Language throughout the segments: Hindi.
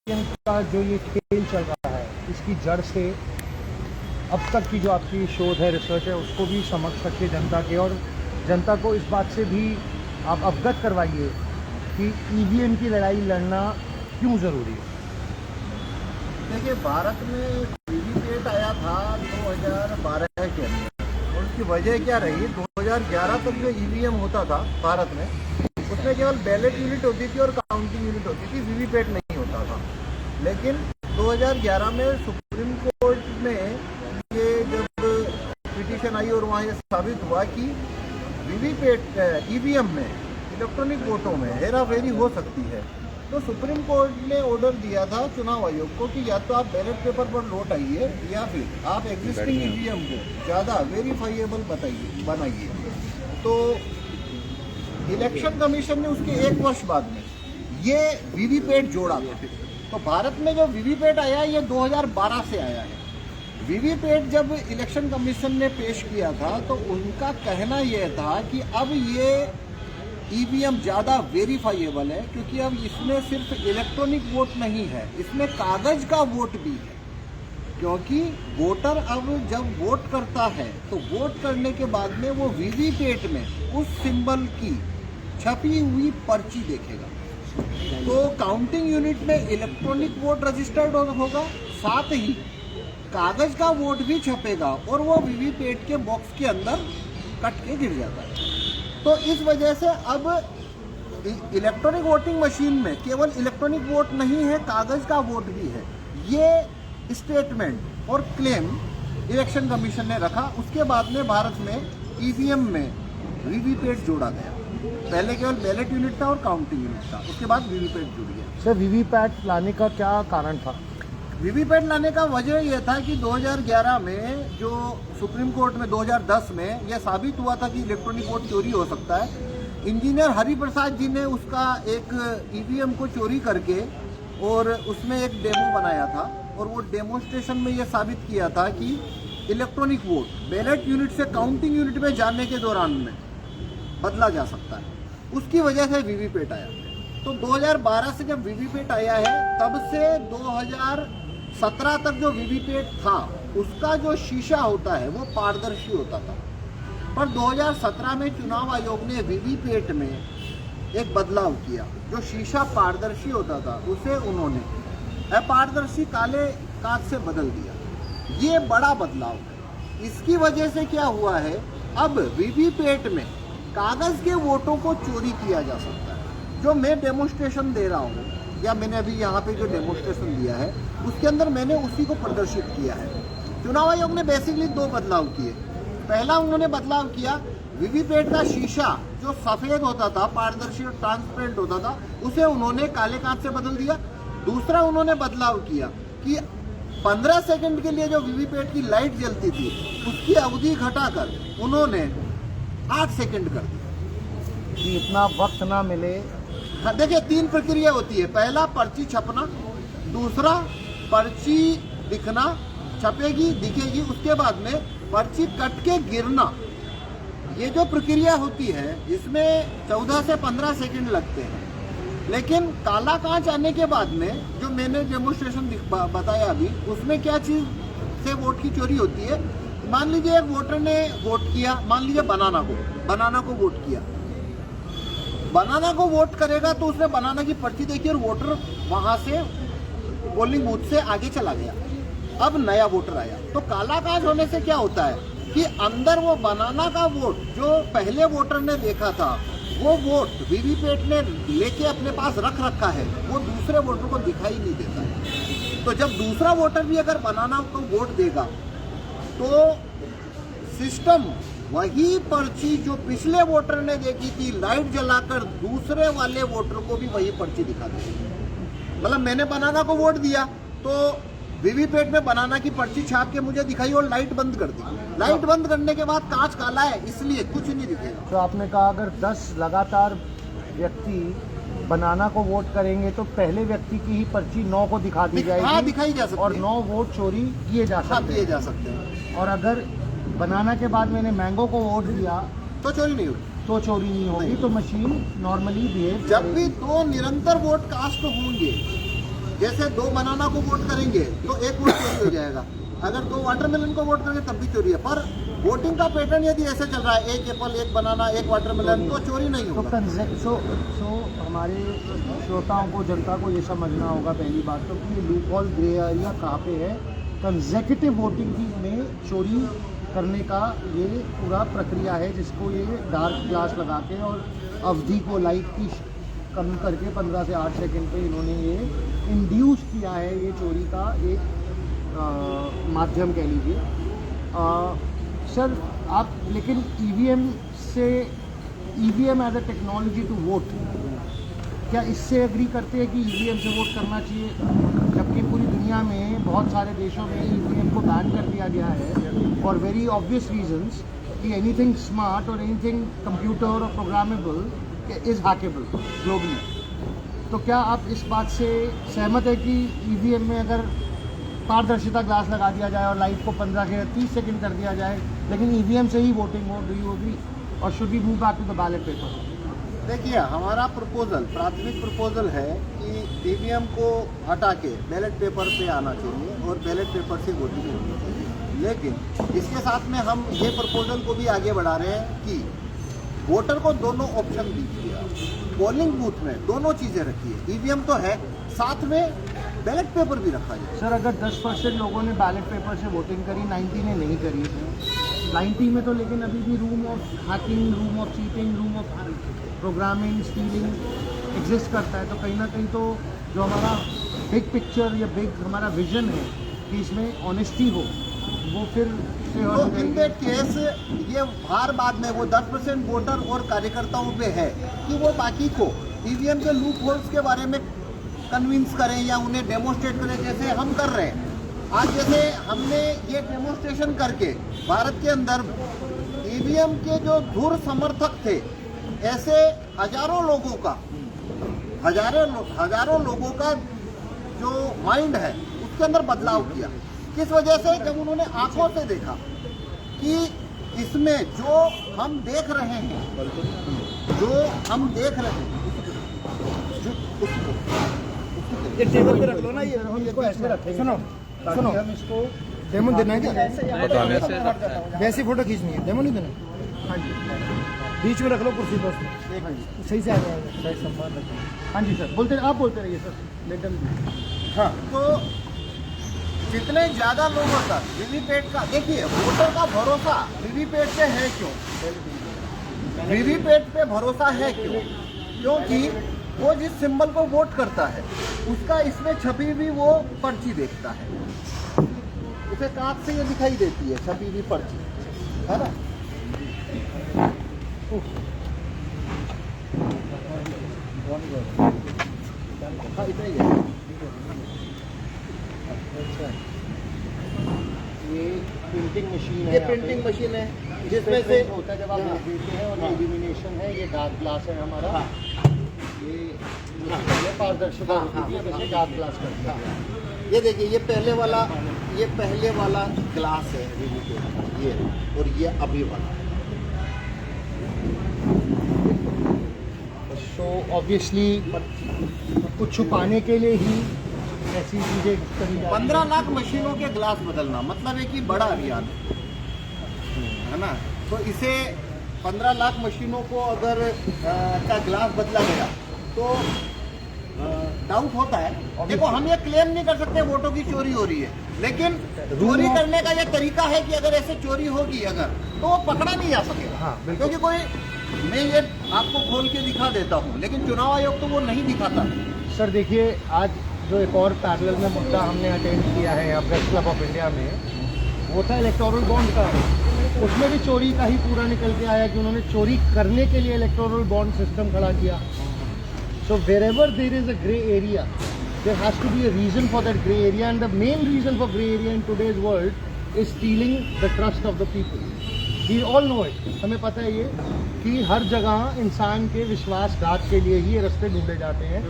का जो ये खेल चल रहा है, इसकी जड़ से अब तक की जो आपकी शोध है, रिसर्च है, उसको भी समक्ष रखिए जनता के, और जनता को इस बात से भी आप अवगत करवाइए कि ईवीएम की लड़ाई लड़ना क्यों ज़रूरी है। देखिए, भारत में वीवीपैट आया था 2012 के अंदर, और उसकी वजह क्या रही? 2011 तक जो ईवीएम होता था भारत में, उसमें केवल बैलेट यूनिट होती थी और काउंटिंग यूनिट होती थी, वीवीपैट नहीं होता था। लेकिन 2011 में सुप्रीम कोर्ट में ये जब पिटीशन आई और वहाँ ये साबित हुआ कि वीवीपैट ईवीएम में, इलेक्ट्रॉनिक वोटों में हेराफेरी हो सकती है, तो सुप्रीम कोर्ट ने ऑर्डर दिया था चुनाव आयोग को कि या तो आप बैलेट पेपर पर लौट आइए या फिर आप एग्जिस्टिंग ईवीएम को ज़्यादा वेरीफाइएबल बनाइए। तो इलेक्शन कमीशन ने उसके 1 वर्ष बाद में ये वीवीपैट जोड़ा था। तो भारत में जो वीवीपैट आया ये 2012 से आया है। वीवीपैट जब इलेक्शन कमीशन ने पेश किया था तो उनका कहना यह था कि अब ये ईवीएम ज़्यादा वेरीफाइएबल है, क्योंकि अब इसमें सिर्फ इलेक्ट्रॉनिक वोट नहीं है, इसमें कागज का वोट भी है। क्योंकि वोटर अब जब वोट करता है तो वोट करने के बाद में वो वीवीपैट में उस सिंबल की छपी हुई पर्ची देखेगा। तो काउंटिंग यूनिट में इलेक्ट्रॉनिक वोट रजिस्टर्ड होगा, साथ ही कागज का वोट भी छपेगा और वो वीवीपैट के बॉक्स के अंदर कट के गिर जाता है। तो इस वजह से अब इलेक्ट्रॉनिक वोटिंग मशीन में केवल इलेक्ट्रॉनिक वोट नहीं है, कागज का वोट भी है। ये स्टेटमेंट और क्लेम इलेक्शन कमीशन ने रखा। उसके बाद में भारत में ईवीएम में वीवीपैट जोड़ा गया। पहले केवल बैलेट यूनिट था और काउंटिंग यूनिट था, उसके बाद वीवीपैट जुड़ गया। सर, वीवीपैट लाने का क्या कारण था? वीवीपैट लाने का वजह यह था कि 2011 में जो सुप्रीम कोर्ट में 2010 में यह साबित हुआ था कि इलेक्ट्रॉनिक वोट चोरी हो सकता है। इंजीनियर हरिप्रसाद जी ने उसका एक ईवीएम को चोरी करके और उसमें एक डेमो बनाया था, और वो डेमोस्ट्रेशन में यह साबित किया था कि इलेक्ट्रॉनिक वोट बैलेट यूनिट से काउंटिंग यूनिट में जाने के दौरान में बदला जा सकता है। उसकी वजह से वीवीपैट आया। तो 2012 से जब वीवीपैट आया है, तब से 2017 तक जो वीवीपैट था उसका जो शीशा होता है वो पारदर्शी होता था। पर 2017 में चुनाव आयोग ने वीवीपैट में एक बदलाव किया। जो शीशा पारदर्शी होता था उसे उन्होंने अपारदर्शी काले कांच से बदल दिया। ये बड़ा बदलाव है। इसकी वजह से क्या हुआ है, अब वीवीपैट में कागज के वोटों को चोरी किया जा सकता है। जो मैं डेमोन्स्ट्रेशन दे रहा हूँ, या मैंने अभी यहाँ पे जो डेमोन्स्ट्रेशन दिया है उसके अंदर मैंने उसी को प्रदर्शित किया है। चुनाव आयोग ने बेसिकली 2 बदलाव किए। पहला उन्होंने बदलाव किया, वीवीपैट का शीशा जो सफ़ेद होता था, पारदर्शी और ट्रांसपेरेंट होता था, उसे उन्होंने काले कांच से बदल दिया। दूसरा उन्होंने बदलाव किया कि 15 सेकंड के लिए जो वीवीपैट की लाइट जलती थी उसकी अवधि घटाकर उन्होंने 8 सेकंड कर दिया कि इतना वक्त ना मिले। हाँ, देखिए 3 प्रक्रिया होती है। पहला पर्ची छपना, दूसरा पर्ची दिखना, छपेगी दिखेगी, उसके बाद में पर्ची कट के गिरना। ये जो प्रक्रिया होती है इसमें 14 से 15 सेकंड लगते हैं। लेकिन काला कांच आने के बाद में जो मैंने डेमोन्स्ट्रेशन बताया अभी, उसमें क्या चीज़ से वोट की चोरी होती है। मान लीजिए एक वोटर ने वोट किया, मान लीजिए बनाना को वोट किया। बनाना को वोट करेगा तो उसने बनाना की पर्ची देखी और वोटर वहां से पोलिंग बूथ से आगे चला गया। अब नया वोटर आया तो काला कांच होने से क्या होता है कि अंदर वो बनाना का वोट जो पहले वोटर ने देखा था, वो वोट वीवीपैट ने लेके अपने पास रख रखा है, वो दूसरे वोटर को दिखाई नहीं देता है। तो जब दूसरा वोटर भी अगर बनाना को वोट देगा तो सिस्टम वही पर्ची जो पिछले वोटर ने देखी थी लाइट जलाकर दूसरे वाले वोटर को भी वही पर्ची दिखा देगी। मतलब मैंने बनाना को वोट दिया तो वीवीपैट में बनाना की पर्ची छाप के मुझे दिखाई और लाइट बंद कर दी। लाइट बंद करने के बाद कांच काला है इसलिए कुछ नहीं दिखेगा। तो आपने कहा अगर 10 लगातार व्यक्ति बनाना को वोट करेंगे तो पहले व्यक्ति की ही पर्ची 9 को दिखा दी जाएगी। हाँ, दिखाई जा सकती है। और 9 वोट चोरी किए जा सकते हैं। और अगर बनाना के बाद मैंने मैंगो को वोट दिया तो चोरी नहीं होगी। तो चोरी नहीं होगी। तो मशीन नॉर्मली बिहेव जब भी 2 निरंतर वोट कास्ट होंगे जैसे 2 बनाना को वोट करेंगे तो एक वोट चोरी हो जाएगा, अगर 2 वाटरमेलन को वोट करेंगे तब भी चोरी है। पर वोटिंग का पैटर्न यदि ऐसे चल रहा है, एक एप्पल, एक बनाना, एक वाटरमेलन, तो चोरी नहीं तो होगा। सो हमारे श्रोताओं को, जनता को ये समझना होगा पहली बात तो कि ये लूप होल ग्रे एरिया कहाँ पे है। कंसेक्यूटिव वोटिंग की में चोरी करने का ये पूरा प्रक्रिया है, जिसको ये डार्क ग्लास लगा के और अवधि को लाइट की कम करके 15 से 8 सेकंड पे इन्होंने ये इंड्यूस किया है, ये चोरी का एक माध्यम कह लीजिए। सर आप लेकिन EVM as a technology to vote, क्या इससे एग्री करते हैं कि ईवीएम से वोट करना चाहिए, जबकि पूरी दुनिया में बहुत सारे देशों में ईवीएम को बैन कर दिया गया है फॉर वेरी ऑब्वियस रीजंस कि एनीथिंग स्मार्ट और एनीथिंग कंप्यूटर और प्रोग्रामेबल इज़ हैकेबल ग्लोबली। तो क्या आप इस बात से सहमत है कि ईवीएम में अगर पारदर्शिता ग्लास लगा दिया जाए और लाइट को 15 से 30 सेकंड कर दिया जाए, लेकिन ईवीएम से ही वोटिंग हो, डू यू एग्री, और should we move back to the ballot paper? देखिए, हमारा प्रपोजल, प्राथमिक प्रपोजल है कि ईवीएम को हटा के बैलेट पेपर पे आना चाहिए और बैलेट पेपर से वोटिंग होनी चाहिए। लेकिन इसके साथ में हम ये प्रपोजल को भी आगे बढ़ा रहे हैं कि वोटर को दोनों ऑप्शन दीजिए, पोलिंग बूथ में दोनों चीज़ें रखिए, ईवीएम तो है, साथ में बैलेट पेपर भी रखा जाए। सर अगर 10% लोगों ने बैलेट पेपर से वोटिंग करी, 90 ने नहीं करी, 90 में तो लेकिन अभी भी room of hacking, room of cheating, room of programming, stealing exist करता है। तो कहीं ना कहीं तो जो हमारा बिग पिक्चर या बिग हमारा विजन है कि इसमें ऑनेस्टी हो, वो फिर से तो इन दैट केस ये हर बाद में वो 10% वोटर और कार्यकर्ताओं पे है कि वो बाकी को ईवीएम के लूप होल्स के बारे में कन्विंस करें या उन्हें डेमोस्ट्रेट करें, जैसे हम कर रहे हैं आज। जैसे हमने ये डेमोस्ट्रेशन करके भारत के अंदर ईवीएम के जो धुर समर्थक थे, ऐसे हजारों लोगों का जो माइंड है उसके अंदर बदलाव किया। किस वजह से? जब उन्होंने आंखों से देखा कि इसमें जो हम देख रहे हैं, ये टेबल पे रख लो ना, ये हम इसको ऐसे रखेंगे। सुनो हम इसको डेमो देना है क्या? वैसी फोटो खींचनी है, डेमो नहीं देना। हाँ जी, बीच में रख लो कुर्सी पर, सही से आ जाएगा, सही संवाद रखें। हाँ जी सर, आप बोलते रहिए सर, लेटर। हाँ, तो जितने ज़्यादा लोगों तक वीवीपैट का, देखिए वोटर का भरोसा वीवीपैट पे है क्यों? वीवीपैट पे भरोसा है क्यों? क्योंकि वो जिस सिंबल को वोट करता है उसका इसमें छपी हुई वो पर्ची देखता है, उसे कांच से ये दिखाई देती है छपी हुई पर्ची, है ना? हाँ, इतना ही है। ये प्रिंटिंग मशीन है, ये प्रिंटिंग मशीन है जिसमें से होता है जब आप देते हैं, और ये इल्यूमिनेशन है, ये डार्क ग्लास है हमारा। ये पारदर्शिता होती है, वैसे डार्क ग्लास करते हैं। ये देखिए, ये पहले वाला ग्लास है ये, और ये अभी वाला। सो ऑब्वियसली कुछ छुपाने के लिए ही ऐसी चीजें करी जाती 15 लाख मशीनों के ग्लास बदलना मतलब है कि बड़ा अभियान है ना। तो इसे 15 लाख मशीनों को अगर का ग्लास बदला गया तो डाउट होता है। देखो, हम ये क्लेम नहीं कर सकते वोटों की चोरी हो रही है, लेकिन चोरी करने का ये तरीका है कि अगर ऐसे चोरी होगी अगर, तो वो पकड़ा नहीं जा सकेगा। हाँ, क्योंकि मैं ये आपको खोल के दिखा देता हूँ, लेकिन चुनाव आयोग तो वो नहीं दिखाता। सर देखिए, आज जो एक और पैरेलल में मुद्दा हमने अटेंड किया है यहाँ प्रेस क्लब ऑफ इंडिया में, वो था इलेक्टोरल बॉन्ड का। उसमें भी चोरी का ही पूरा निकल के आया कि उन्होंने चोरी करने के लिए इलेक्टोरल बॉन्ड सिस्टम खड़ा किया। So wherever there is a grey area, there has to be a reason for that grey area, and the main reason for grey area in today's world is stealing the trust of the people. We all know it, हमें पता है ये कि हर जगह इंसान के विश्वासघात के लिए ही ये रास्ते ढूंढे जाते हैं।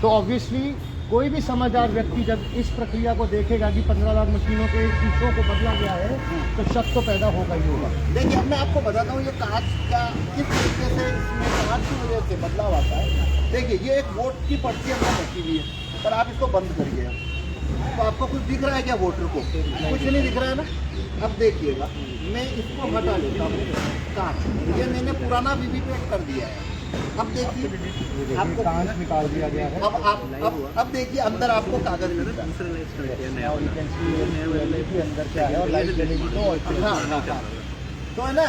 तो ऑब्वियसली कोई भी समझदार व्यक्ति जब इस प्रक्रिया को देखेगा कि 15 लाख मशीनों के शीशों को बदला गया है, तो शक तो पैदा होगा ही होगा। देखिए, अब मैं आपको बताता हूँ ये कांच का किस तरीके से इसमें कांच की वजह से बदलाव आता है। देखिए, ये एक वोट की पर्ची हमने रखी हुई है, पर आप इसको बंद करिए। तो आपको कुछ दिख रहा है क्या वोटर को? कुछ नहीं दिख रहा है ना। अब देखिएगा, मैं इसको हटा लेता हूँ कांच, ये मैंने पुराना वीवीपैट कर दिया है। अब देखिए आपको कांच निकाल दिया गया है। अब देखिए अंदर आपको कागज मिलता है। अंदर क्या है और लाइट जलेगी तो हाँ, तो है ना,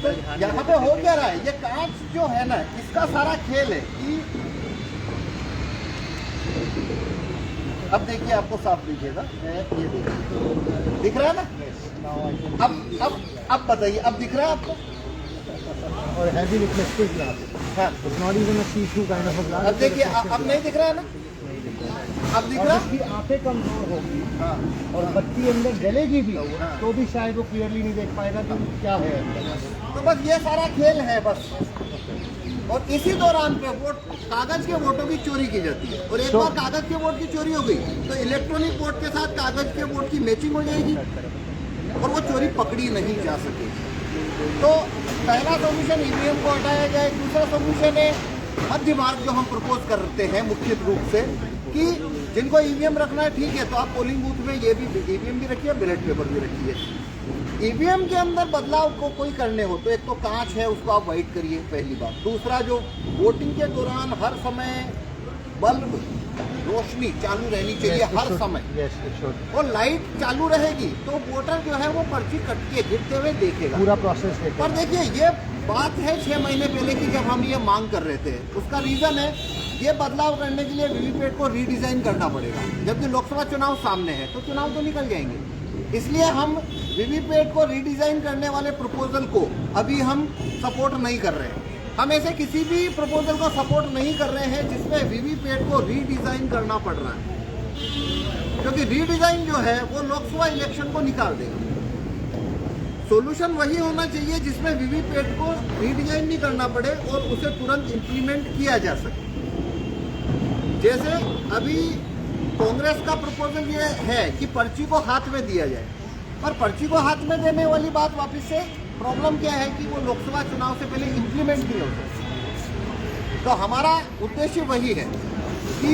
तो यहाँ पे हो क्या रहा है, ये कांच जो है ना, इसका सारा खेल है कि अब देखिए आपको साफ दिखेगा, ये देखिए दिख रहा है ना। अब बताइए, अब दिख रहा है आपको? और हैवी रिफ्लेक्टिव ग्लास, हाँ, it's not even a see through kind of a glass. अब देखिए, अब नहीं दिख रहा है ना, अब दिख रहा है। उसकी आंखें कमजोर होगी हाँ, और बत्ती अंदर जलेगी भी हाँ। तो भी शायद वो क्लियरली नहीं देख पाएगा कि क्या है अंदर। तो बस ये सारा खेल है बस। और इसी दौरान पे वोट, कागज के वोटों की चोरी की जाती है। और एक बार कागज के वोट की चोरी हो गई तो इलेक्ट्रॉनिक वोट के साथ कागज के वोट की मैचिंग हो जाएगी और वो चोरी पकड़ी नहीं जा सकेगी। तो पहला सोल्यूशन ईवीएम को हटाया जाए। दूसरा सोल्यूशन है मध्य मार्ग जो हम प्रपोज करते हैं मुख्य रूप से, कि जिनको ईवीएम रखना है ठीक है, तो आप पोलिंग बूथ में ये भी ईवीएम भी रखिए, बैलेट पेपर भी रखिए। ईवीएम के अंदर बदलाव को कोई करने हो तो एक तो कांच है, उसको आप वाइट करिए, पहली बात। दूसरा, जो वोटिंग के दौरान हर समय बल्ब रोशनी चालू रहनी चाहिए हर समय, और लाइट चालू रहेगी तो वोटर जो है वो पर्ची कट के गिरते हुए देखेगा, पूरा प्रोसेस देखेगा। पर देखिए ये बात है 6 महीने पहले की, जब हम ये मांग कर रहे थे। उसका रीजन है, ये बदलाव करने के लिए वीवीपैट को रीडिजाइन करना पड़ेगा, जबकि लोकसभा चुनाव सामने है तो चुनाव तो निकल जाएंगे। इसलिए हम वीवीपैट को रीडिजाइन करने वाले प्रपोजल को अभी हम सपोर्ट नहीं कर रहे हैं। हम ऐसे किसी भी प्रपोजल को सपोर्ट नहीं कर रहे हैं जिसमें वीवीपैट को रीडिजाइन करना पड़ रहा है, क्योंकि रीडिजाइन जो है वो लोकसभा इलेक्शन को निकाल देगा। सॉल्यूशन वही होना चाहिए जिसमें वीवीपैट को रीडिजाइन नहीं करना पड़े और उसे तुरंत इम्प्लीमेंट किया जा सके। जैसे अभी कांग्रेस का प्रपोजल ये है कि पर्ची को हाथ में दिया जाए, पर पर्ची को हाथ में देने वाली बात वापस से प्रॉब्लम क्या है कि वो लोकसभा चुनाव से पहले इम्प्लीमेंट नहीं होता। तो हमारा उद्देश्य वही है कि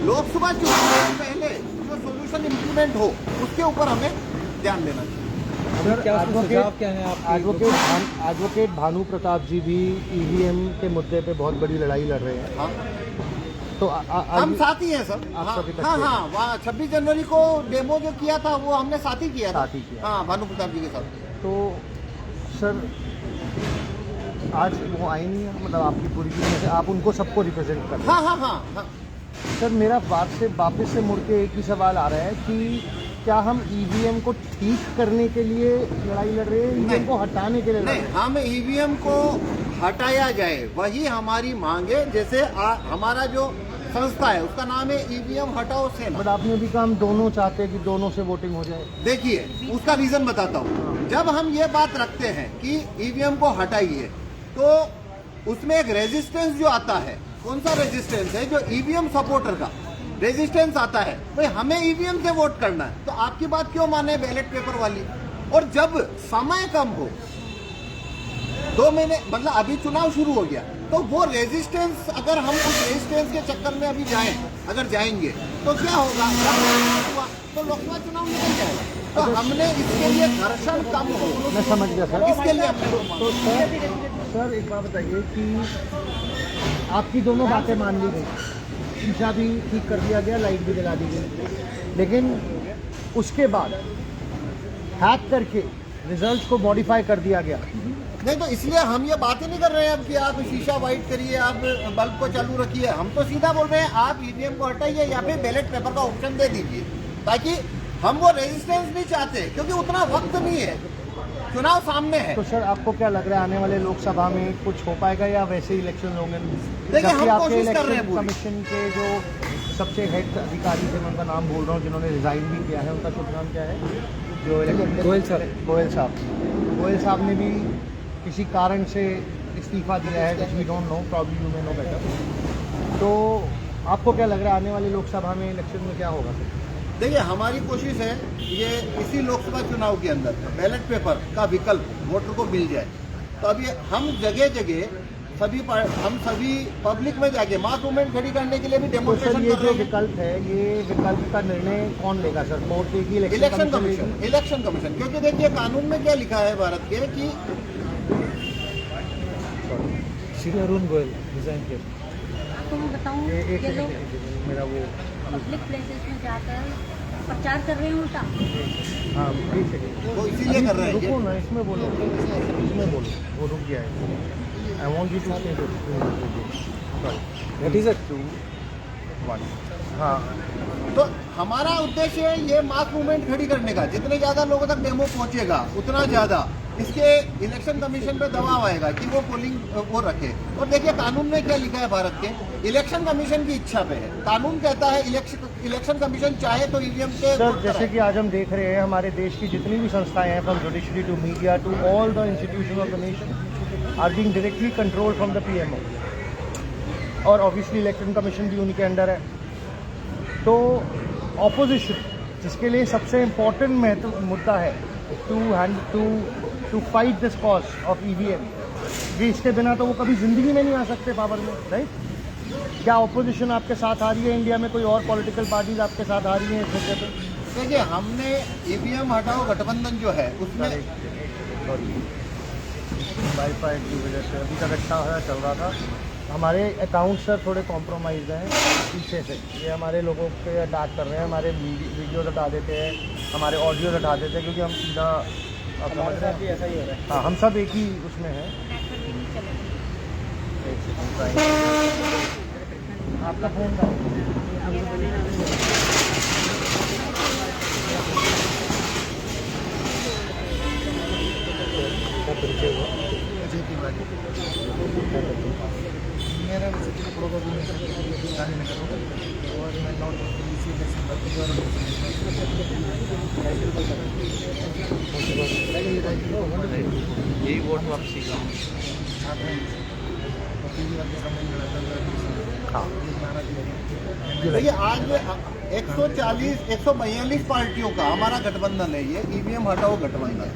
लोकसभा चुनाव से पहले जो सॉल्यूशन इम्प्लीमेंट हो उसके ऊपर हमें ध्यान देना चाहिए। एडवोकेट भानु प्रताप जी भी ईवीएम के मुद्दे पे बहुत बड़ी लड़ाई लड़ रहे हैं। हाँ, तो हम साथ ही हैं सर। हाँ, वहाँ 26 जनवरी को डेमो जो किया था वो हमने साथ ही किया था। हाँ, भानु प्रताप जी के साथ। तो सर आज वो आए नहीं है, मतलब आपकी पूरी टीम से आप उनको सबको रिप्रेजेंट कर रहे हैं। हाँ। सर मेरा वापस से मुड़ के एक ही सवाल आ रहा है कि क्या हम ईवीएम को ठीक करने के लिए लड़ाई लड़ रहे हैं, ईवीएम को हटाने के लिए लड़ रहे हैं? हम ईवीएम को हटाया जाए वही हमारी मांग है। जैसे हमारा जो संस्था है उसका नाम है ईवीएम हटाओ सेना। बट आपने भी कहा हम दोनों चाहते हैं कि दोनों से वोटिंग हो जाए। देखिए उसका रीजन बताता हूँ। जब हम ये बात रखते हैं कि ईवीएम को हटाइए तो उसमें एक रेजिस्टेंस जो आता है, कौन सा रेजिस्टेंस है? जो ईवीएम सपोर्टर का रेजिस्टेंस आता है, भाई हमें ईवीएम से वोट करना है, तो आपकी बात क्यों माने बैलेट पेपर वाली? और जब समय कम हो, 2 महीने, मतलब अभी चुनाव शुरू हो गया, तो वो रेजिस्टेंस, अगर हम उस रेजिस्टेंस के चक्कर में अभी अगर जाएंगे तो क्या होगा? तो लोकसभा चुनाव निकल जाएगा। तो हमने इसके लिए घर्षण कम हो, मैं समझ गया सर, इसके लिए हमने तो सर एक बात बताइए कि आपकी दोनों बातें मान ली गई, शीशा भी ठीक कर दिया गया, लाइट भी जला दी गई, लेकिन उसके बाद हैक करके रिजल्ट को मॉडिफाई कर दिया गया। नहीं, तो इसलिए हम ये बात ही नहीं कर रहे हैं अब कि आप शीशा वाइट करिए, आप बल्ब को चालू रखिए। हम तो सीधा बोल रहे हैं आप ईवीएम को हटाइए या फिर बैलेट पेपर का ऑप्शन दे दीजिए, ताकि हम वो रेजिस्टेंस नहीं चाहते, क्योंकि उतना वक्त नहीं है, चुनाव सामने है। तो सर आपको क्या लग रहा है आने वाले लोकसभा में कुछ हो पाएगा या वैसे ही इलेक्शन होंगे? देखिए हम आपके कोशिश कर रहे हैं इलेक्शन कमीशन के जो सबसे हेड अधिकारी थे, मैं उनका नाम बोल रहा हूँ, जिन्होंने रिजाइन भी किया है, उनका शुभ नाम क्या है? जो गोयल साहब ने भी किसी कारण से इस्तीफा दिया है, we don't know, probably you may know better. तो आपको क्या लग रहा है आने वाली लोकसभा में इलेक्शन में क्या होगा? देखिए हमारी कोशिश है ये इसी लोकसभा चुनाव के अंदर बैलेट पेपर का विकल्प वोटर को मिल जाए। तो अभी हम जगह जगह हम सभी पब्लिक में जाके मास मूवमेंट खड़ी करने के लिए भी तो सर डेमोन्स्ट्रेशन ये कर जो रहे हैं। विकल्प है, ये विकल्प का निर्णय कौन लेगा सर? कोर्ट लेगी, इलेक्शन कमीशन, क्योंकि देखिए कानून में क्या लिखा है भारत के कि श्री अरुण गोयल रिजाइन के आपको मैं बताऊं, ये लोग मेरा वो पब्लिक प्लेसेस में जाकर प्रचार कर रहे हैं उल्टा। हाँ प्लीज सेकेंड, वो इसीलिए कर रहे हैं रुको ना, इसमें बोलो, वो रुक गया है। आई वांट यू टू से व्हाट इज इट 2 1 हाँ तो हमारा उद्देश्य है ये मास मूवमेंट खड़ी करने का। जितने ज्यादा लोगों तक डेमो पहुंचेगा उतना ज्यादा इसके इलेक्शन कमीशन पे दबाव आएगा कि वो पोलिंग वो रखे। और देखिए कानून में क्या लिखा है भारत के, इलेक्शन कमीशन की इच्छा पे है। कानून कहता है इलेक्शन कमीशन चाहे तो ईवीएम से सर, वोट जैसे कराए। कि आज हम देख रहे हैं हमारे देश की जितनी भी संस्थाएं हैं, from judiciary to media to all the institution of the nation are being directly control from the PMO, और ऑब्वियसली इलेक्शन कमीशन भी उनके अंडर है। तो ऑपोजिशन, जिसके लिए सबसे इम्पोर्टेंट महत्व मुद्दा है to fight this cause of EVM, ये इसके बिना तो वो कभी जिंदगी में नहीं आ सकते पावर में, राइट? क्या ऑपोजिशन आपके साथ आ रही है इंडिया में? कोई और पॉलिटिकल पार्टीज आपके साथ आ रही हैं इस मुद्दे पे? देखिए हमने ईवीएम हटाओ गठबंधन जो है उसमें वाईफाई की वजह से अभी तक अच्छा चल रहा था। हमारे अकाउंट सर थोड़े कॉम्प्रोमाइज हैं पीछे से, ये हमारे लोगों पे अटैक कर रहे हैं, हमारे वीडियोज हटा देते हैं, हमारे ऑडियोज हटा देते हैं, क्योंकि हम सीधा हमारे साथ भी ऐसा ही हो रहा है। हाँ, हम सब एक ही उसमें हैं। आपका फोन का मेरा बेसिकली गांधीनगर और मैं नॉर्थ यही वोट वापसी का देखिए आज 142 पार्टियों का हमारा गठबंधन है। ये ईवीएम हटाओ गठबंधन,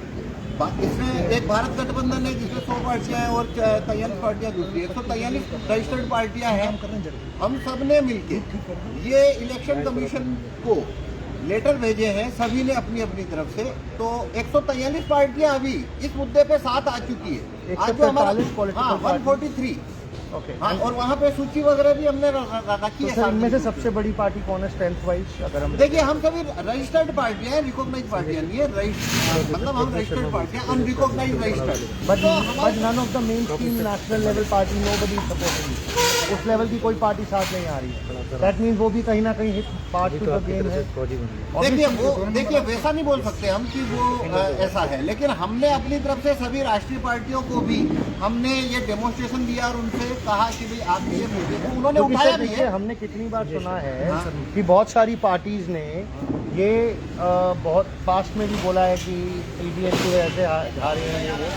इसमें एक भारत गठबंधन है जिसमें 100 पार्टियां हैं और 43 पार्टियां दूसरी। 143 रजिस्टर्ड पार्टियां हैं। हम सब ने मिलके ये इलेक्शन कमीशन को लेटर भेजे हैं, सभी ने अपनी अपनी तरफ से। तो 143 पार्टियां अभी इस मुद्दे पे साथ आ चुकी है। आज जो हमारा 143 ओके, हाँ, और वहाँ पे सूची वगैरह भी हमने रखी है। सर इनमें से सबसे बड़ी पार्टी कौन है स्ट्रेंथ वाइज? अगर हम देखिए हम सभी रजिस्टर्ड पार्टियां हैं, रिकॉग्नाइज पार्टियां नहीं है। मतलब हम रजिस्टर्ड पार्टियां, unrecognise registered. But none of the main stream national level party, nobody is supporting. उस लेवल की कोई पार्टी साथ नहीं आ रही है। दैट मीन्स वो भी कहीं ना कहीं पार्ट टू द गेम है। देखिए वैसा नहीं बोल सकते हम कि वो ऐसा है, लेकिन हमने अपनी तरफ से सभी राष्ट्रीय पार्टियों को भी हमने ये डेमोन्स्ट्रेशन दिया और उनसे कहा कि भाई आप ये मुद्दे को उन्होंने क्योंकि उठाया सर भी देखिए, है। हमने कितनी बार सुना है कि बहुत सारी पार्टीज ने ये बहुत पास्ट में भी बोला है कि ईवीएम की वजह से हार रहे हैं ये वो।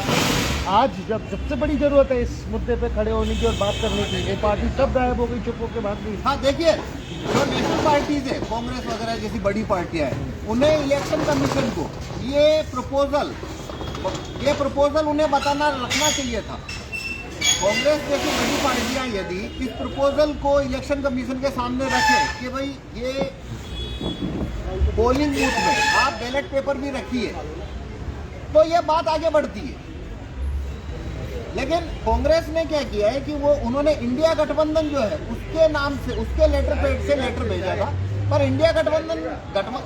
आज जब सबसे बड़ी जरूरत है इस मुद्दे पे खड़े होने की और बात करने की, ये पार्टी सब गायब हो गई, चुप होकर भाग गई। हाँ देखिए जो नेशनल पार्टीज है, कांग्रेस वगैरह जैसी बड़ी पार्टियां हैं, उन्हें इलेक्शन कमीशन को ये प्रपोजल उन्हें बताना रखना चाहिए था। कांग्रेस जैसी बड़ी पार्टियां यदि इस प्रपोजल को इलेक्शन कमीशन के सामने रखें कि भाई ये पोलिंग बूथ में आप बैलेट पेपर भी रखिए, तो ये बात आगे बढ़ती है। लेकिन कांग्रेस ने क्या किया है कि वो उन्होंने इंडिया गठबंधन जो है उसके नाम से, उसके लेटर पैड से लेटर भेजा था, पर इंडिया गठबंधन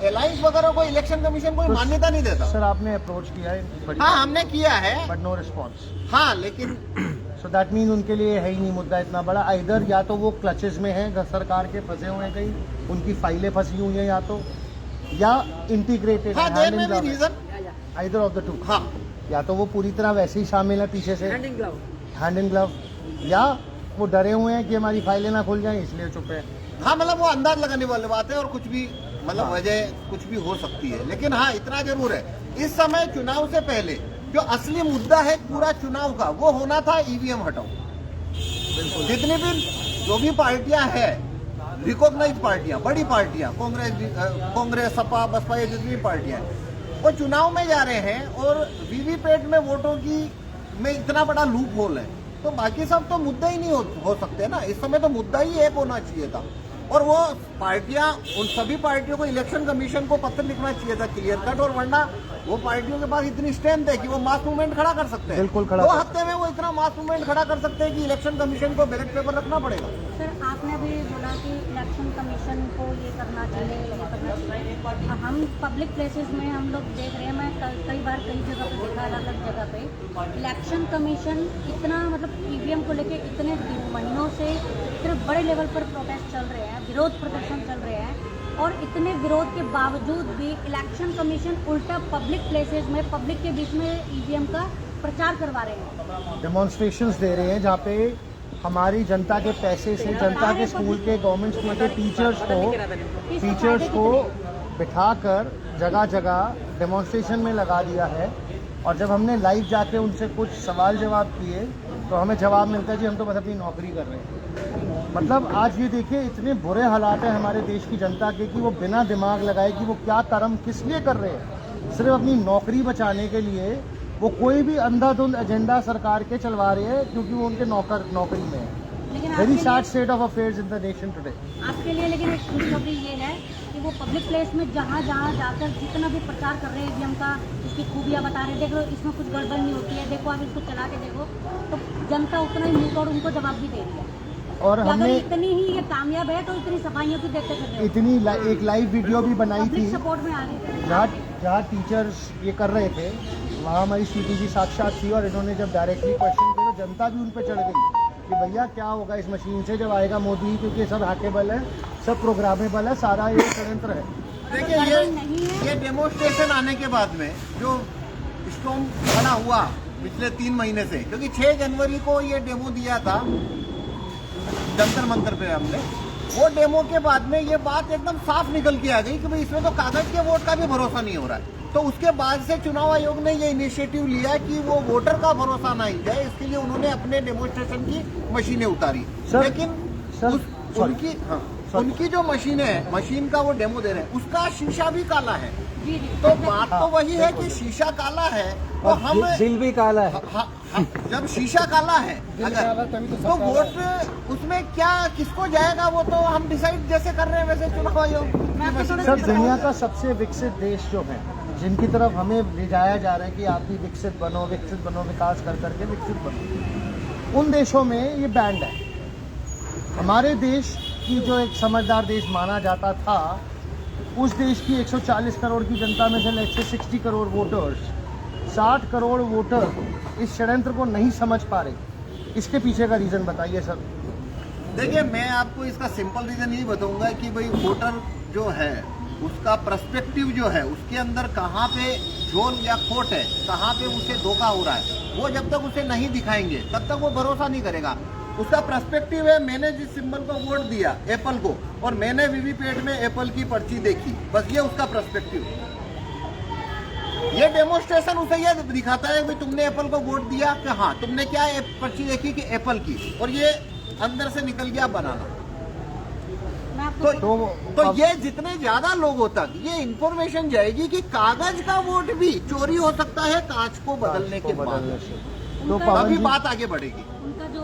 अलायंस वगैरह को इलेक्शन कमीशन कोई मान्यता नहीं देता। सर आपने अप्रोच किया है? हाँ हमने किया है, बट नो रिस्पॉन्स। हाँ लेकिन सो दैट मीन उनके लिए है ही नहीं मुद्दा इतना बड़ा। इधर या तो वो क्लचेस में हैं सरकार के, फंसे हुए हैं कहीं, उनकी फाइलें फंसी हुई हैं, या इंटीग्रेटेड हाँ there may be reason either of the two. हाँ या तो वो पूरी तरह वैसे ही शामिल है पीछे से, हैंड इन ग्लव, या वो डरे हुए हैं कि हमारी फाइलें ना खुल जाएं इसलिए चुप है। हाँ मतलब वो अंदाज लगाने वाली बात है और कुछ भी मतलब वजह कुछ भी हो सकती है। लेकिन हाँ इतना जरूर है, इस समय चुनाव से पहले जो असली मुद्दा है पूरा चुनाव का, वो होना था ईवीएम हटाओ। जितनी भी जो भी पार्टियां हैं, रिकॉग्नाइज पार्टियां, बड़ी पार्टियां, कांग्रेस सपा बसपा, ये जितनी पार्टियां हैं वो चुनाव में जा रहे हैं और वीवीपैट में वोटों की में इतना बड़ा लूप होल है। तो बाकी सब तो मुद्दा ही नहीं हो सकते ना। इस समय तो मुद्दा ही एक होना चाहिए था, और वो पार्टियां, उन सभी पार्टियों को इलेक्शन कमीशन को पत्र लिखना चाहिए था क्लियर कट, और वरना वो पार्टियों के पास इतनी स्ट्रेंथ है कि वो मास मूवमेंट खड़ा कर सकते हैं। बिल्कुल खड़ा 2 कर- हफ्ते में वो इतना मास मूवमेंट खड़ा कर सकते हैं कि इलेक्शन कमीशन को बैलेट पेपर रखना पड़ेगा। सर आपने अभी बोला कि इलेक्शन कमीशन को ये करना चाहिए, ये करना चाहिए। हम पब्लिक प्लेसेस में हम लोग देख रहे हैं, मैं कई बार कई जगह पे देखा, अलग अलग जगह पे इलेक्शन कमीशन इतना मतलब ईवीएम को लेके इतने महीनों से इतने बड़े लेवल पर प्रोटेस्ट चल रहे हैं, विरोध प्रदर्शन चल रहे हैं, और इतने विरोध के बावजूद भी इलेक्शन कमीशन उल्टा पब्लिक प्लेसेस में पब्लिक के बीच में ईवीएम का प्रचार करवा रहे हैं। डेमोन्स्ट्रेशंस दे रहे हैं जहाँ पे हमारी जनता के पैसे से जनता के स्कूल के गवर्नमेंट स्कूल के टीचर्स को बिठाकर जगह जगह डेमोन्स्ट्रेशन में लगा दिया है। और जब हमने लाइव जाके उनसे कुछ सवाल जवाब किए तो हमें जवाब मिलता है जी हम तो बस अपनी नौकरी कर रहे हैं। मतलब आज ये देखिए इतने बुरे हालात हैं हमारे देश की जनता के कि वो बिना दिमाग लगाए कि वो क्या कर्म किस लिए कर रहे हैं, सिर्फ अपनी नौकरी बचाने के लिए वो कोई भी अंधाधुंध एजेंडा सरकार के चलवा रहे हैं क्योंकि वो उनके नौकरी में है। लेकिन वेरी आपके सैड लिए- state of affairs in the nation today. आपके लिए लेकिन एक खुशखबरी ये है कि वो पब्लिक प्लेस में जहाँ जहाँ जाकर जितना भी प्रचार कर रहे हैं ईवीएम का, इसकी खूबियाँ बता रहे हैं, देखो इसमें कुछ गड़बड़ नहीं होती है, देखो आप इसको चला के देखो, तो जनता उतना ही मुँह तोड़ उनको जवाब भी दे रही है। और कि अगर हमने इतनी ही ये कामयाब है तो इतनी सफाइयों की देखते कर रहे इतनी एक लाइव वीडियो भी बनाई थी पब्लिक सपोर्ट में आ रही है। जहाँ जहाँ टीचर्स ये कर रहे थे वहाँ हमारी स्वीटी जी साक्षात थी और इन्होंने जब डायरेक्टली क्वेश्चन किए तो जनता भी उन पर चढ़ गई कि भैया क्या होगा इस मशीन से जब आएगा मोदी, क्योंकि ये सब हैकेबल है, सब प्रोग्रामेबल है, सारा ये षड्यंत्र है। देखिए ये डेमोन्स्ट्रेशन आने के बाद में जो स्टॉर्म खड़ा हुआ पिछले 3 महीने से, क्योंकि 6 जनवरी को ये डेमो दिया था जंतर मंतर पे हमने, वो डेमो के बाद में ये बात एकदम साफ निकल के आ गई कि भाई इसमें तो कागज के वोट का भी भरोसा नहीं हो रहा है। तो उसके बाद से चुनाव आयोग ने ये इनिशिएटिव लिया कि वो वोटर का भरोसा ना ही जाए, इसके लिए उन्होंने अपने डेमोन्स्ट्रेशन की मशीनें उतारी। सर, लेकिन सर, उनकी जो मशीन है, मशीन का वो डेमो दे रहे हैं, उसका शीशा भी काला है। जी जी। तो बात तो वही है कि शीशा काला है तो हम दिल भी काला है। जब शीशा काला है अगर तो वोट उसमें क्या किसको जाएगा वो तो हम डिसाइड जैसे कर रहे हैं वैसे चुनाव आयोग। सर दुनिया का सबसे विकसित देश जो है जिनकी तरफ हमें ले जाया जा रहा है कि आप भी विकसित बनो, विकास कर करके विकसित बनो, उन देशों में ये बैंड है। हमारे देश की जो एक समझदार देश माना जाता था, उस देश की 140 करोड़ की जनता में से let's say 60 crore voters, 60 crore voter इस षड्यंत्र को नहीं समझ पा रहे। इसके पीछे का रीजन बताइए सर। देखिए मैं आपको इसका सिंपल रीजन यही बताऊंगा कि भाई वोटर जो है उसका पर्सपेक्टिव जो है उसके अंदर कहाँ पे झोल या खोट है, कहाँ पे उसे धोखा हो रहा है, वो जब तक उसे नहीं दिखाएंगे तब तक वो भरोसा नहीं करेगा। उसका पर्सपेक्टिव है मैंने जिस सिंबल को वोट दिया एप्पल को और मैंने वीवीपैट में एप्पल की पर्ची देखी, बस ये उसका पर्सपेक्टिव। ये डेमोन्स्ट्रेशन उसे ये दिखाता है कि तुमने एप्पल को वोट दिया कि हाँ तुमने क्या पर्ची देखी कि एप्पल की, और ये अंदर से निकल गया बनाना। मैं आपको तो ये जितने ज्यादा लोगों तक ये इंफॉर्मेशन जाएगी कि कागज का वोट भी चोरी हो सकता है कांच को बदलने के बाद, तो तभी बात आगे बढ़ेगी। उनका जो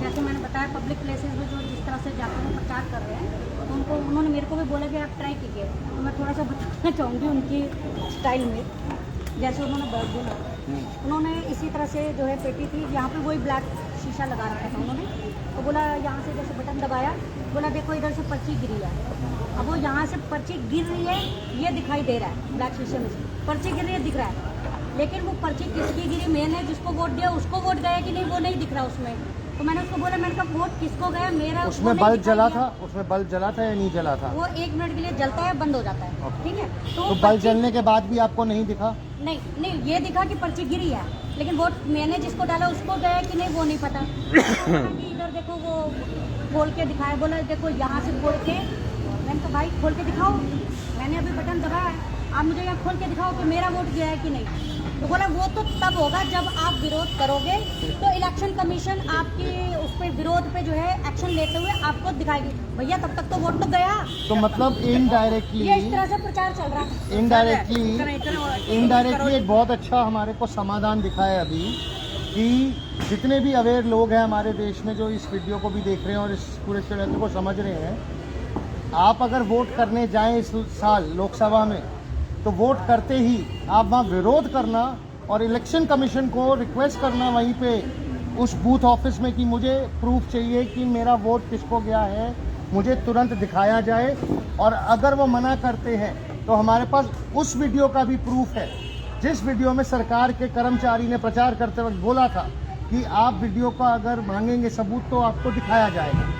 जैसे मैंने बताया पब्लिक प्लेसेस में जो जिस तरह से जाकर वो प्रचार कर रहे हैं, तो उनको उन्होंने मेरे को भी बोला कि आप ट्राई कीजिए। तो मैं थोड़ा सा बताना चाहूँगी उनकी स्टाइल में, जैसे उन्होंने बोला उन्होंने इसी तरह से जो है पेटी थी यहाँ पे वही ब्लैक शीशा लगा रखा था उन्होंने, तो बोला यहाँ से जैसे बटन दबाया, बोला देखो इधर से पर्ची गिरी है। अब वो यहाँ से पर्ची गिर रही है ये दिखाई दे रहा है ब्लैक शीशे में से, पर्ची गिर रही है दिख रहा है, लेकिन वो पर्ची किसकी गिरी, मैंने जिसको वोट दिया उसको वोट गया कि नहीं वो नहीं दिख रहा उसमें। तो मैंने उसको बोला, मैंने कहा वोट किसको गया, मेरा उसमें बल्ब जला था, उसमें बल्ब जला था या नहीं जला था? वो 1 मिनट के लिए जलता है बंद हो जाता है, ठीक है। तो बल्ब जलने के बाद भी आपको नहीं दिखा? नहीं ये दिखा कि पर्ची गिरी है, लेकिन वोट मैंने जिसको डाला उसको गया कि नहीं वो नहीं पता। कि इधर देखो वो खोल के दिखाया, बोला देखो यहाँ से खोल के, मैंने कहा भाई खोल के दिखाओ, मैंने अभी बटन दबाया है, आप मुझे यहाँ खोल के दिखाओ कि मेरा वोट गया है कि नहीं। तो बोला वो तो तब होगा जब आप विरोध करोगे तो इलेक्शन कमीशन आपकी उस पर विरोध पे जो है एक्शन लेते हुए आपको दिखाएगी। भैया तब तक तो वोट तो गया। तो मतलब इनडायरेक्टली ये इस तरह से प्रचार चल रहा है। इनडायरेक्टली एक बहुत अच्छा हमारे को समाधान दिखा है अभी कि जितने भी अवेयर लोग हैं हमारे देश में जो इस वीडियो को भी देख रहे हैं और इस पूरे षड्यंत्र को समझ रहे हैं, आप अगर वोट करने जाएं इस साल लोकसभा में तो वोट करते ही आप वहाँ विरोध करना और इलेक्शन कमीशन को रिक्वेस्ट करना वहीं पे उस बूथ ऑफिस में कि मुझे प्रूफ चाहिए कि मेरा वोट किसको गया है, मुझे तुरंत दिखाया जाए। और अगर वो मना करते हैं तो हमारे पास उस वीडियो का भी प्रूफ है जिस वीडियो में सरकार के कर्मचारी ने प्रचार करते वक्त बोला था कि आप वीडियो का अगर मांगेंगे सबूत तो आपको दिखाया जाएगा।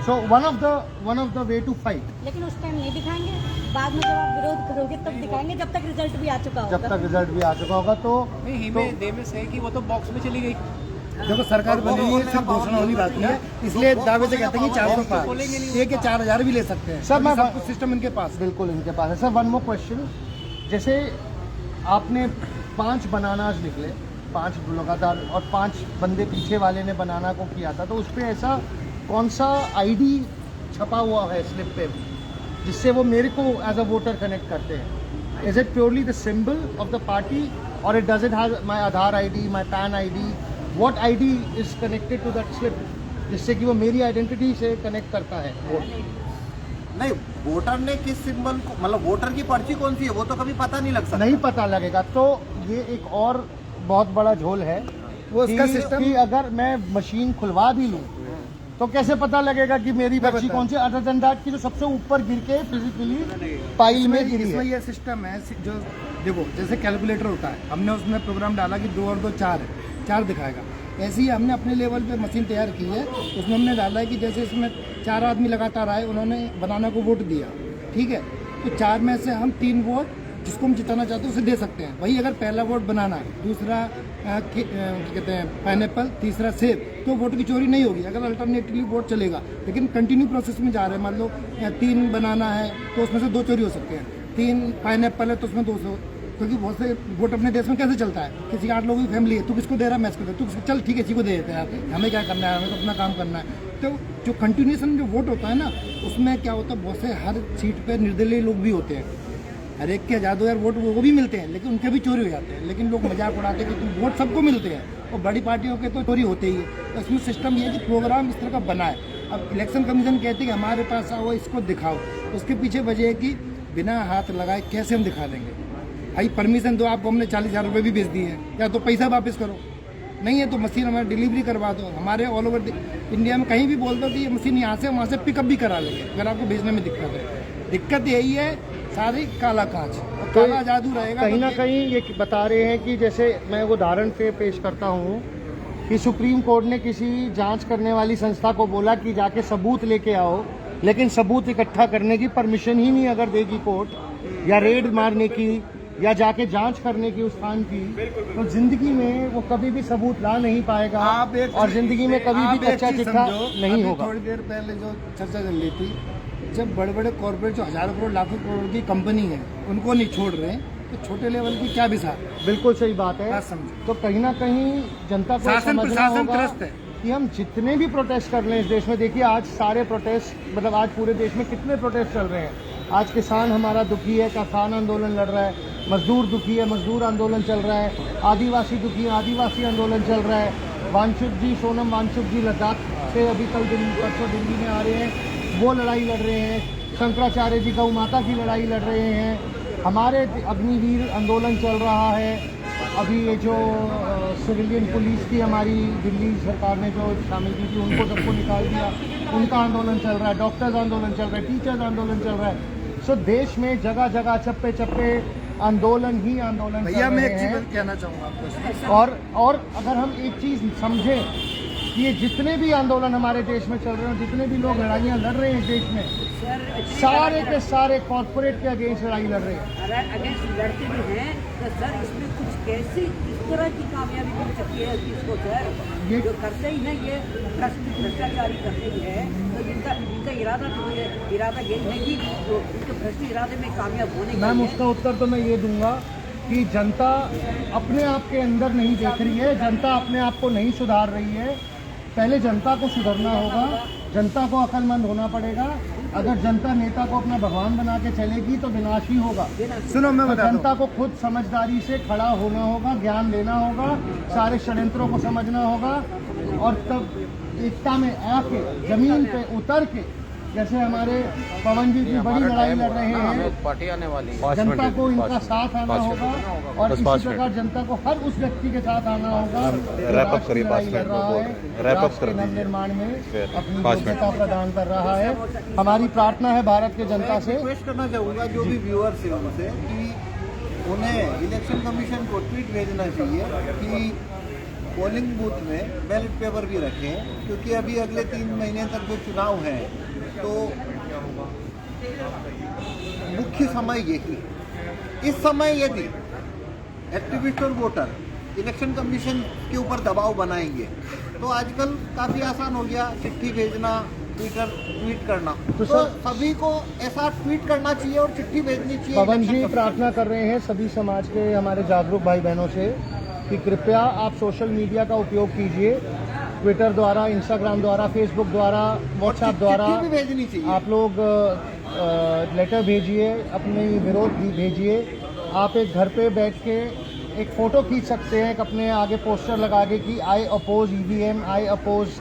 So one of the way to fight. लेकिन उस टाइम नहीं दिखाएंगे, बाद में जब आप विरोध करोगे तब दिखाएंगे, जब तक रिजल्ट भी आ चुका होगा। जब तक रिजल्ट भी आ चुका होगा तो देवे से कि वो तो बॉक्स में चली गई। देखो सरकार बनी हुई है, सिर्फ घोषणा होनी बाकी है, इसलिए दावे से कहते हैं कि 400 पार 1 या 4000 भी ले सकते हैं। सर मैं सब कुछ सिस्टम इनके पास बिल्कुल इनके पास है। सर वन मोर क्वेश्चन, जैसे आपने 5 बनानाज निकले, 5 लगातार, और 5 बंदे पीछे वाले ने बनाना को किया था, तो उस पर ऐसा कौन सा आईडी छपा हुआ है स्लिप पे जिससे वो मेरे को एज अ वोटर कनेक्ट करते हैं? Is it purely the symbol of the party और it does it has my Aadhaar ID, my PAN ID? What ID is connected to that slip जिससे कि वो मेरी आइडेंटिटी से कनेक्ट करता है वोट? नहीं, वोटर ने किस सिंबल को, मतलब वोटर की पर्ची कौन सी है वो तो कभी पता नहीं लग सकता। नहीं पता लगेगा। तो ये एक और बहुत बड़ा झोल है वो उसका कि, सिस्टम कि अगर मैं मशीन खुलवा भी लूं तो कैसे पता लगेगा कि मेरी पर्ची कौन सी, अदर देन दैट की जो सबसे ऊपर गिर के फिजिकली पाइल में गिरी इसमें है। ये सिस्टम है जो देखो जैसे कैलकुलेटर होता है, हमने उसमें प्रोग्राम डाला कि 2 और 2 4 है, 4 दिखाएगा। ऐसे ही हमने अपने लेवल पे मशीन तैयार की है, उसमें हमने डाला है कि जैसे इसमें 4 आदमी लगातार आए, उन्होंने बनाना को वोट दिया, ठीक है, तो 4 में से हम 3 वोट जिसको हम जिताना चाहते हैं उसे दे सकते हैं। वही अगर पहला वोट बनाना है, दूसरा क्या कहते हैं पाइनएप्पल, तीसरा सेब, तो वोट की चोरी नहीं होगी। अगर अल्टरनेटिवली वोट चलेगा, लेकिन कंटिन्यू प्रोसेस में जा रहे हैं, मान लो 3 बनाना है तो उसमें से 2 चोरी हो सकते हैं, 3 पाइनएप्पल है तो उसमें 200, क्योंकि बहुत से वोट अपने देश में कैसे चलता है, किसी 8 लोगों की फैमिली है, तू किसको दे रहा है, मैं इसको दे, तू चल ठीक है इसी को दे देते हैं, हमें क्या करना है, हमें तो अपना काम करना है। तो जो कंटिन्यूएशन जो वोट होता है ना, उसमें क्या होता है, बहुत से हर सीट पर निर्दलीय लोग भी होते हैं, हर एक के 1000 वोट वो भी मिलते हैं, लेकिन उनके भी चोरी हो जाते हैं। लेकिन लोग मजाक उड़ाते हैं कि तुम वोट सबको मिलते हैं, और बड़ी पार्टियों के तो चोरी होते ही है। तो इसमें सिस्टम ये है कि प्रोग्राम इस तरह का बना है। अब इलेक्शन कमीशन कहती है कि हमारे पास आओ, इसको दिखाओ, उसके पीछे वजह है कि बिना हाथ लगाए कैसे हम दिखा देंगे। भाई परमिशन दो, आपको हमने 40,000 रुपये भी भेज दिए हैं, या तो पैसा वापस करो, नहीं है तो मशीन हमारी डिलीवरी करवा दो। हमारे ऑल ओवर इंडिया में कहीं भी बोल दो कि ये मशीन यहाँ से वहाँ से पिकअप भी करा लेंगे अगर आपको भेजने में दिक्कत है। दिक्कत यही है सारी काला कांच, काला जादू रहेगा। कहीं ना कहीं ये बता रहे हैं कि जैसे मैं उदाहरण पे पेश करता हूँ कि सुप्रीम कोर्ट ने किसी जांच करने वाली संस्था को बोला कि जाके सबूत लेके आओ, लेकिन सबूत इकट्ठा करने की परमिशन ही नहीं अगर देगी कोर्ट, या रेड मारने की या जाके जांच करने की उस स्थान की, तो जिंदगी में वो कभी भी सबूत ला नहीं पाएगा और जिंदगी में कभी भी कच्चा चिट्ठा नहीं होगा। थोड़ी देर पहले जो चर्चा चल रही थी, जब बड़े बड़े कॉर्पोरेट जो हजारों करोड़ लाखों करोड़ की कंपनी है उनको नहीं छोड़ रहे, तो छोटे लेवल की क्या विसार। बिल्कुल सही बात है। तो कहीं ना कहीं जनता को समझना होगा कि हम जितने भी प्रोटेस्ट कर रहे हैं इस देश में, देखिए आज सारे प्रोटेस्ट, मतलब आज पूरे देश में कितने प्रोटेस्ट चल रहे हैं। आज किसान हमारा दुखी है, किसान आंदोलन लड़ रहा है, मजदूर दुखी है, मजदूर आंदोलन चल रहा है, आदिवासी दुखी है, आदिवासी आंदोलन चल रहा है। वांछुक जी, सोनम वांछुक जी लद्दाख से अभी कल परसों दिल्ली में आ रहे हैं, वो लड़ाई लड़ रहे हैं। शंकराचार्य जी गौ माता की लड़ाई लड़ रहे हैं। हमारे अग्निवीर आंदोलन चल रहा है। अभी ये जो सिविलियन पुलिस की हमारी दिल्ली सरकार ने जो शामिल की थी, उनको सबको निकाल दिया, उनका आंदोलन चल रहा है। डॉक्टर्स आंदोलन चल रहा है, टीचर्स आंदोलन चल रहा है। सो देश में जगह जगह चप्पे चप्पे आंदोलन ही आंदोलन। भैया मैं एक चीज कहना चाहूँगा आपको, और अगर हम एक चीज़ समझें कि ये जितने भी आंदोलन हमारे देश में चल रहे हैं, जितने भी लोग लड़ाइयाँ लड़ रहे हैं देश में, सारे के सारे कॉर्पोरेट के अगेंस्ट लड़ाई लड़ रहे हैं। अगर अगेंस्ट लड़ते भी हैं तो सर इसमें कुछ कैसी किस तरह की कामयाबी मिल सकती है किसको सर, ये जो करते ही ना ये भ्रष्टाचारी करते ही है, तो जिनका इरादा ये है कि तो उनके भ्रष्ट इरादे में कामयाब होने मैम उसका उत्तर तो मैं ये दूंगा कि जनता अपने आप के अंदर नहीं देख रही है, जनता अपने आप को नहीं सुधार रही है। पहले जनता को सुधरना होगा, जनता को अक्लमंद होना पड़ेगा अगर जनता नेता को अपना भगवान बना के चलेगी तो विनाश ही होगा। सुनो मैं तो बताता हूँ, जनता को खुद समझदारी से खड़ा होना होगा, ज्ञान लेना होगा, सारे षड्यंत्रों को समझना होगा और तब एकता में आके जमीन पे उतर के, जैसे हमारे पवन जी की बड़ी लड़ाई लड़ रहे हैं, पार्टी आने वाली जनता को इनका साथ आना होगा और इसी प्रकार जनता को हर उस व्यक्ति के साथ आना होगा जो राष्ट्र की लड़ाई लड़ रहा है, राष्ट्र के नवनिर्माण में अपनी योग्यता प्रदान कर रहा है। हमारी प्रार्थना है भारत के जनता से, रिक्वेस्ट करना चाहूँगा जो भी व्यूअर्स है उनसे कि उन्हें इलेक्शन कमीशन को ट्वीट भेजना चाहिए कि पोलिंग बूथ में बैलेट पेपर भी रखें, क्योंकि अभी अगले 3 महीने तक जो चुनाव है तो मुख्य समय यही, इस समय यदि एक्टिविस्ट और वोटर इलेक्शन कमीशन के ऊपर दबाव बनाएंगे तो आजकल काफ़ी आसान हो गया, चिट्ठी भेजना, ट्वीट करना, तो सभी को ऐसा ट्वीट करना चाहिए और चिट्ठी भेजनी चाहिए। पवन जी प्रार्थना कर रहे हैं सभी समाज के हमारे जागरूक भाई बहनों से कि कृपया आप सोशल मीडिया का उपयोग कीजिए, ट्विटर द्वारा, इंस्टाग्राम द्वारा, फेसबुक द्वारा, व्हाट्सएप द्वारा चिट्ठी भी भेजनी चाहिए। आप लोग लेटर भेजिए, अपने विरोध भी भेजिए। आप एक घर पे बैठ के एक फ़ोटो खींच सकते हैं, एक अपने आगे पोस्टर लगा के कि I oppose EVM, I oppose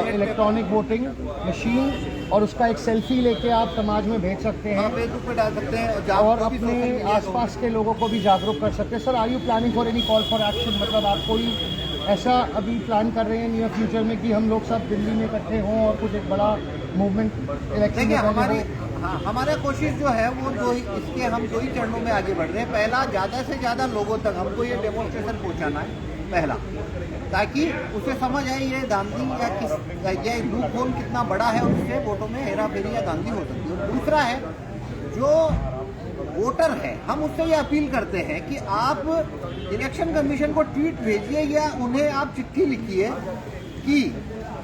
electronic voting machine, और उसका एक सेल्फी लेके आप समाज में भेज सकते हैं फेसबुक पे डाल सकते हैं और अपने आसपास के लोगों को भी जागरूक कर सकते हैं। Sir, are you planning for any call for action? मतलब आप कोई ऐसा अभी प्लान कर रहे हैं नियर फ्यूचर में कि हम लोग सब दिल्ली में इकट्ठे हों और कुछ एक बड़ा मूवमेंट इलेक्शन में? हमारा कोशिश जो है वो इसके हम 2 ही चरणों में आगे बढ़ रहे हैं। पहला, ज़्यादा से ज़्यादा लोगों तक हमको ये डेमोन्स्ट्रेशन पहुंचाना है पहला, ताकि उसे समझ आए ये धांधली या ये लूप होल कितना बड़ा है और उससे वोटों में हेरा फेरी या धांधली हो सकती है। और दूसरा है, जो वोटर है हम उससे ये अपील करते हैं कि आप इलेक्शन कमीशन को ट्वीट भेजिए या उन्हें आप चिट्ठी लिखिए कि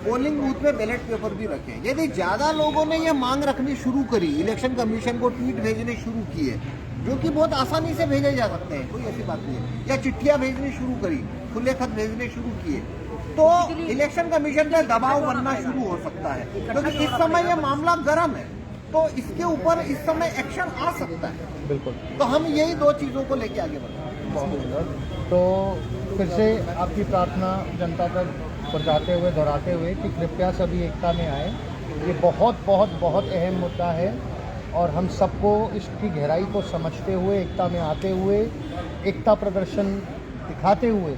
पोलिंग बूथ में बैलेट पेपर भी रखें। यदि ज़्यादा लोगों ने ये मांग रखनी शुरू करी, इलेक्शन कमीशन को ट्वीट भेजने शुरू किए, जो कि बहुत आसानी से भेजे जा सकते हैं, कोई ऐसी बात नहीं है, या चिट्ठियाँ भेजनी शुरू करी, खुले खत भेजने शुरू किए, तो इलेक्शन कमीशन पे दबाव बनना शुरू हो सकता है, क्योंकि इस समय ये मामला गर्म है, तो इसके ऊपर इस समय एक्शन आ सकता है। बिल्कुल। तो हम यही 2 चीज़ों को लेके आगे बढ़ रहे हैं। तो फिर से आपकी प्रार्थना जनता तक पहुँचाते हुए, दोहराते हुए कि कृपया सभी एकता में आए। ये बहुत बहुत बहुत अहम मुद्दा है और हम सबको इसकी गहराई को समझते हुए, एकता में आते हुए, एकता प्रदर्शन दिखाते हुए,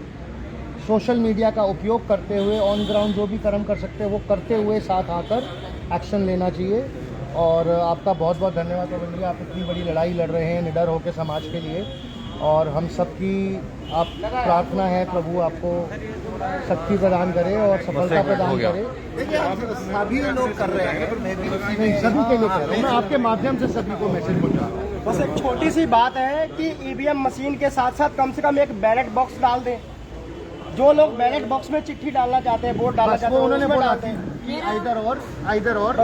सोशल मीडिया का उपयोग करते हुए, ऑन ग्राउंड जो भी कर्म कर सकते हैं वो करते हुए साथ आकर एक्शन लेना चाहिए। और आपका बहुत बहुत धन्यवाद पवन जी, आप इतनी बड़ी लड़ाई लड़ रहे हैं निडर होकर समाज के लिए, और हम सबकी आप प्रार्थना है प्रभु आपको शक्ति प्रदान करे और सफलता प्रदान करे। देखिए, सभी लोग कर रहे हैं, मैं भी नहीं, सभी के लिए कह रहा हूँ मैं, आपके माध्यम से सभी को मैसेज पहुँचा रहा हूँ। बस एक छोटी सी बात है कि ईवीएम मशीन के साथ साथ कम से कम एक बैलेट बॉक्स डाल दें। जो लोग बैलेट बॉक्स में चिट्ठी डालना चाहते हैं, वोट डालना चाहते हैं, उन्होंने उसमें बोला डालते हैं। कि आइदर और